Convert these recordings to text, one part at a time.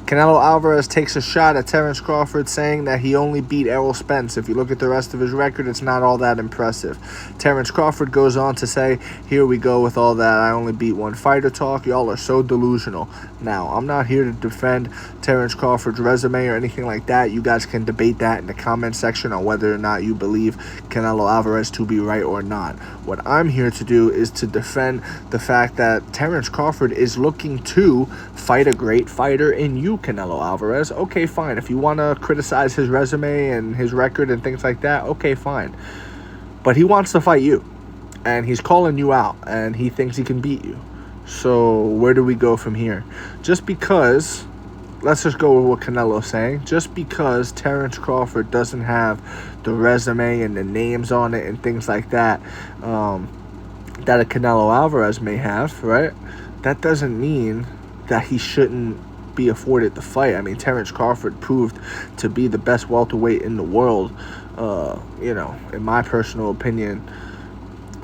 Canelo Alvarez takes a shot at Terence Crawford, saying that he only beat Errol Spence. If you look at the rest of his record, it's not all that impressive. Terence Crawford goes on to say, here we go with all that I only beat one fighter talk. Y'all are so delusional. Now, I'm not here to defend Terence Crawford's resume or anything like that. You guys can debate that in the comment section on whether or not you believe Canelo Alvarez to be right or not. What I'm here to do is to defend the fact that Terence Crawford is looking to fight a great fighter in you, Canelo Alvarez. Okay, fine. If you want to criticize his resume and his record and things like that, okay, fine. But he wants to fight you, and he's calling you out, and he thinks he can beat you. So where do we go from here? Just because, let's just go with what Canelo's saying. Just because Terence Crawford doesn't have the resume and the names on it and things like that, that a Canelo Alvarez may have, right? That doesn't mean that he shouldn't be afforded the fight. I mean, Terence Crawford proved to be the best welterweight in the world, in my personal opinion,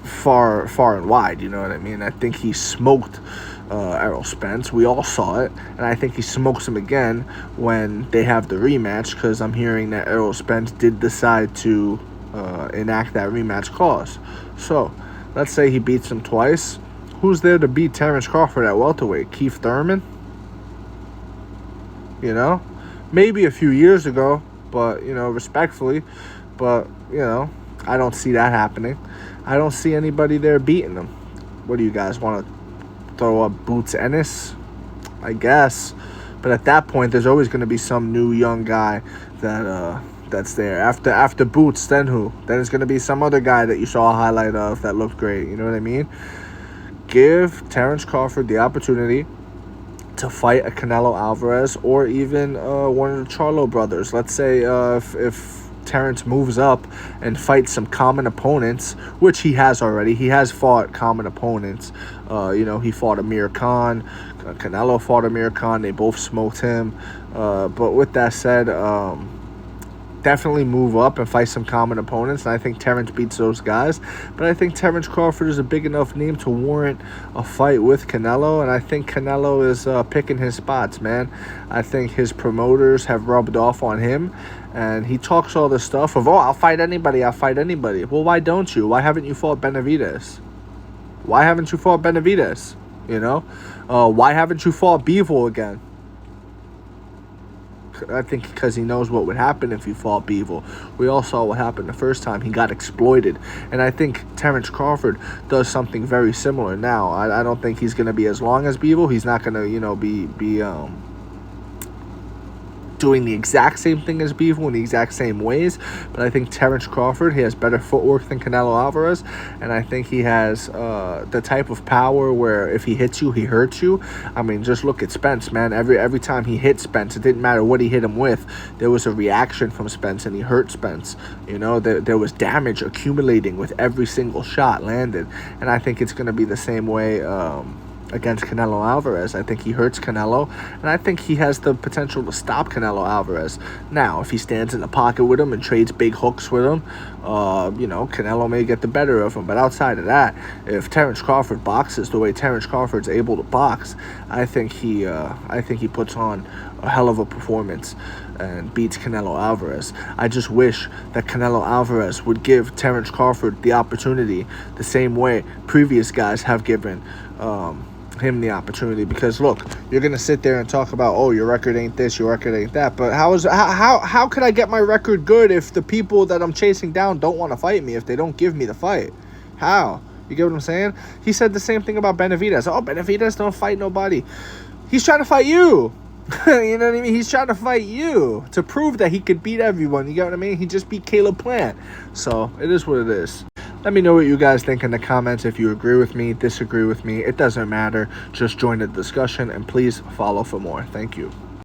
far and wide, you know what I mean? I think he smoked Errol Spence. We all saw it, and I think he smokes him again when they have the rematch, because I'm hearing that Errol Spence did decide to enact that rematch clause. So, let's say he beats him twice. Who's there to beat Terence Crawford at welterweight? Keith Thurman? You know? Maybe a few years ago, but, respectfully. But, I don't see that happening. I don't see anybody there beating him. What do you guys want to throw up Boots Ennis? I guess. But at that point, there's always going to be some new young guy that's there. After Boots, then who? Then it's going to be some other guy that you saw a highlight of that looked great. You know what I mean? Give Terence Crawford the opportunity to fight a Canelo Alvarez or even one of the Charlo brothers. Let's say if Terence moves up and fights some common opponents, which he has already. He has fought common opponents. He fought Amir Khan. Canelo fought Amir Khan. They both smoked him. But with that said, definitely move up and fight some common opponents. And I think Terence beats those guys. But I think Terence Crawford is a big enough name to warrant a fight with Canelo. And I think Canelo is picking his spots, man. I think his promoters have rubbed off on him. And he talks all this stuff of, I'll fight anybody. Well, why don't you? Why haven't you fought Benavidez? Why haven't you fought Benavidez? Why haven't you fought Bivol again? I think because he knows what would happen if you fought Bivol. We all saw what happened the first time. He got exploited. And I think Terence Crawford does something very similar now. I don't think he's going to be as long as Bivol. He's not going to, be doing the exact same thing as Bivol in the exact same ways, but I think Terence Crawford, he has better footwork than Canelo Alvarez, and I think he has the type of power where if he hits you, he hurts you. I mean, just look at Spence, man. Every time he hit Spence, it didn't matter what he hit him with. There was a reaction from Spence, and he hurt Spence. There was damage accumulating with every single shot landed, and I think it's going to be the same way against Canelo Alvarez. I think he hurts Canelo, and I think he has the potential to stop Canelo Alvarez. Now, if he stands in the pocket with him and trades big hooks with him, Canelo may get the better of him. But outside of that, if Terence Crawford boxes the way Terence Crawford's able to box, I think he puts on a hell of a performance and beats Canelo Alvarez. I just wish that Canelo Alvarez would give Terence Crawford the opportunity the same way previous guys have given him the opportunity. Because look, you're gonna sit there and talk about, your record ain't this, your record ain't that, but how could I get my record good if the people that I'm chasing down don't want to fight me, if they don't give me the fight? How? You get what I'm saying? He said the same thing about Benavidez. Benavidez don't fight nobody. He's trying to fight you. You know what I mean? He's trying to fight you to prove that he could beat everyone. You get what I mean? He just beat Caleb Plant. So it is what it is. Let me know what you guys think in the comments. If you agree with me, disagree with me, it doesn't matter. Just join the discussion, and please follow for more. Thank you.